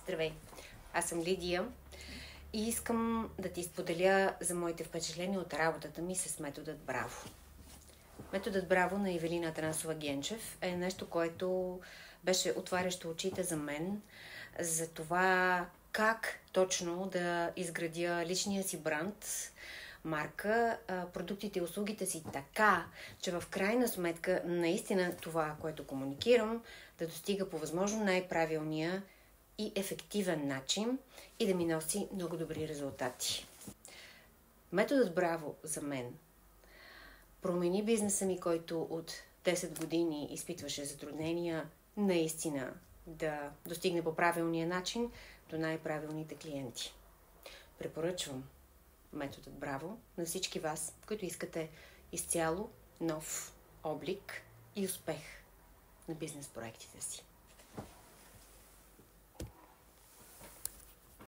Здравей! Аз съм Лидия и искам да ти споделя за моите впечатления от работата ми с методът Браво. Методът Браво на Ивелина Атанасова Генчев е нещо, което беше отварящо очите за мен, за това как точно да изградя личния си бранд, марка, продуктите и услугите си така, че в крайна сметка наистина това, което комуникирам, да достига по възможно най-правилния и ефективен начин и да ми носи много добри резултати. Методът Браво за мен промени бизнеса ми, който от 10 години изпитваше затруднения наистина да достигне по правилния начин до най-правилните клиенти. Препоръчвам методът Браво на всички вас, които искате изцяло нов облик и успех на бизнес проектите си.